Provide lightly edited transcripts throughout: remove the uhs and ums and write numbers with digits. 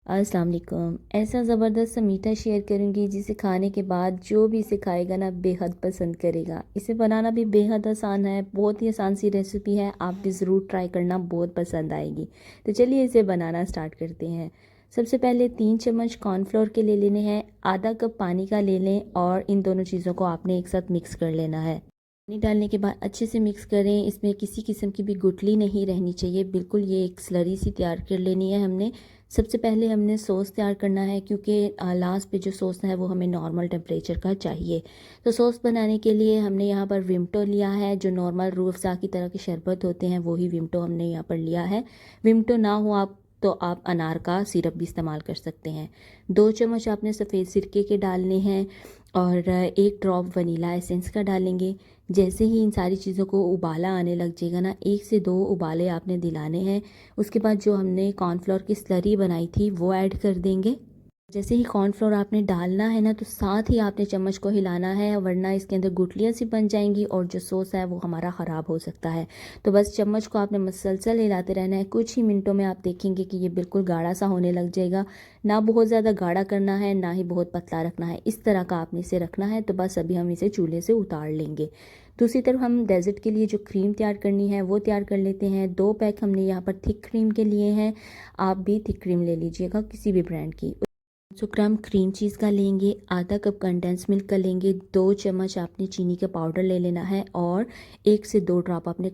अस्सलाम वालेकुम। ऐसा ज़बरदस्त सा मीठा शेयर करूँगी जिसे खाने के बाद जो भी इसे खाएगा ना बेहद पसंद करेगा। इसे बनाना भी बेहद आसान है, बहुत ही आसान सी रेसिपी है। आप भी ज़रूर ट्राई करना, बहुत पसंद आएगी। तो चलिए इसे बनाना स्टार्ट करते हैं। सबसे पहले 3 चम्मच कॉर्नफ्लोर के ले लेने हैं, आधा कप पानी का ले लें और इन दोनों चीज़ों को आपने एक साथ मिक्स कर लेना है। पानी डालने के बाद अच्छे से मिक्स करें। इसमें किसी किस्म की भी गुठली नहीं रहनी चाहिए, बिल्कुल ये एक स्लरी सी तैयार कर लेनी है हमने। सबसे पहले हमने सॉस तैयार करना है, क्योंकि लास्ट पे जो सॉस है वो हमें नॉर्मल टेम्परेचर का चाहिए। तो सॉस बनाने के लिए हमने यहाँ पर विमटो लिया है, जो नॉर्मल रूह अफ़ज़ा की तरह के शरबत होते हैं वही विमटो हमने यहाँ पर लिया है। विमटो ना हो आप तो आप अनार का सिरप भी इस्तेमाल कर सकते हैं। 2 चम्मच आपने सफ़ेद सिरके के डालने हैं और 1 ड्रॉप वनीला एसेंस का डालेंगे। जैसे ही इन सारी चीज़ों को उबाला आने लग जाएगा ना, 1 से 2 उबाले आपने दिलाने हैं। उसके बाद जो हमने कॉर्नफ्लोर की स्लरी बनाई थी वो ऐड कर देंगे। जैसे ही कॉर्नफ्लोर आपने डालना है ना, तो साथ ही आपने चम्मच को हिलाना है, वरना इसके अंदर गुठलियाँ सी बन जाएंगी और जो सॉस है वो हमारा ख़राब हो सकता है। तो बस चम्मच को आपने मसलसल हिलाते रहना है। कुछ ही मिनटों में आप देखेंगे कि ये बिल्कुल गाढ़ा सा होने लग जाएगा। ना बहुत ज़्यादा गाढ़ा करना है, ना ही बहुत पतला रखना है, इस तरह का आपने इसे रखना है। तो बस अभी हम इसे चूल्हे से उतार लेंगे। दूसरी तरफ हम डेज़र्ट के लिए जो क्रीम तैयार करनी है वो तैयार कर लेते हैं। 2 पैक हमने यहाँ पर थिक क्रीम के लिए हैं। आप भी थिक क्रीम ले लीजिएगा किसी भी ब्रांड की। 100 ग्राम क्रीम चीज़ का लेंगे, आधा कप कंडेंस मिल्क का लेंगे, 2 चम्मच आपने चीनी का पाउडर ले लेना है और 1 से 2 ड्रॉप आपने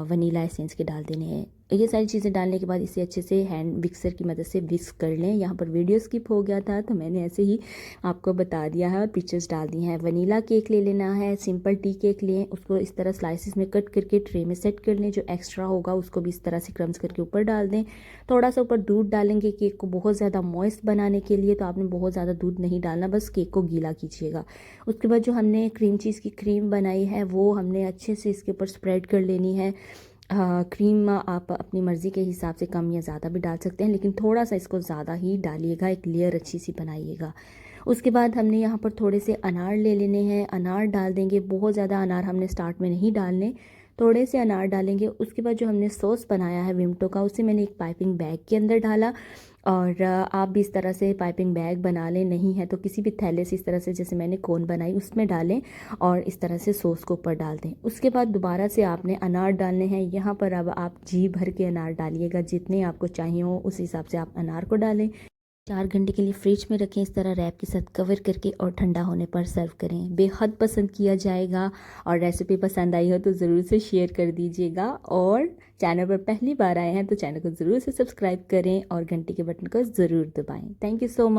वनीला एसेंस के डाल देने हैं। ये सारी चीज़ें डालने के बाद इसे अच्छे से हैंड विक्सर की मदद से विक्स कर लें। यहाँ पर वीडियो स्किप हो गया था तो मैंने ऐसे ही आपको बता दिया है और पिक्चर्स डाल दी हैं। वनीला केक ले लेना है, सिंपल टी केक लें, उसको इस तरह स्लाइसिस में कट करके ट्रे में सेट कर लें। जो एक्स्ट्रा होगा उसको भी इस तरह से क्रम्स करके ऊपर डाल दें। थोड़ा सा ऊपर दूध डालेंगे केक को बहुत ज़्यादा मॉइस्ट बनाने के लिए, तो आपने बहुत ज़्यादा दूध नहीं डालना, बस केक को गीला कीजिएगा। उसके बाद जो हमने क्रीम चीज़ की क्रीम बनाई है वो हमने अच्छे से इसके ऊपर स्प्रेड कर लेनी है। क्रीम आप अपनी मर्ज़ी के हिसाब से कम या ज़्यादा भी डाल सकते हैं, लेकिन थोड़ा सा इसको ज़्यादा ही डालिएगा, एक लेयर अच्छी सी बनाइएगा। उसके बाद हमने यहाँ पर थोड़े से अनार ले लेने हैं, अनार डाल देंगे। बहुत ज़्यादा अनार हमने स्टार्ट में नहीं डालने, थोड़े से अनार डालेंगे। उसके बाद जो हमने सॉस बनाया है विमटो का, उसे मैंने एक पाइपिंग बैग के अंदर डाला और आप भी इस तरह से पाइपिंग बैग बना लें, नहीं है तो किसी भी थैले से इस तरह से जैसे मैंने कोन बनाई उसमें डालें और इस तरह से सॉस को ऊपर डाल दें। उसके बाद दोबारा से आपने अनार डालने हैं। यहाँ पर अब आप जी भर के अनार डालिएगा, जितने आपको चाहिए हो उस हिसाब से आप अनार को डालें। 4 घंटे के लिए फ्रिज में रखें, इस तरह रैप के साथ कवर करके, और ठंडा होने पर सर्व करें। बेहद पसंद किया जाएगा। और रेसिपी पसंद आई हो तो ज़रूर से शेयर कर दीजिएगा, और चैनल पर पहली बार आए हैं तो चैनल को ज़रूर से सब्सक्राइब करें और घंटी के बटन को ज़रूर दबाएं। Thank you so much.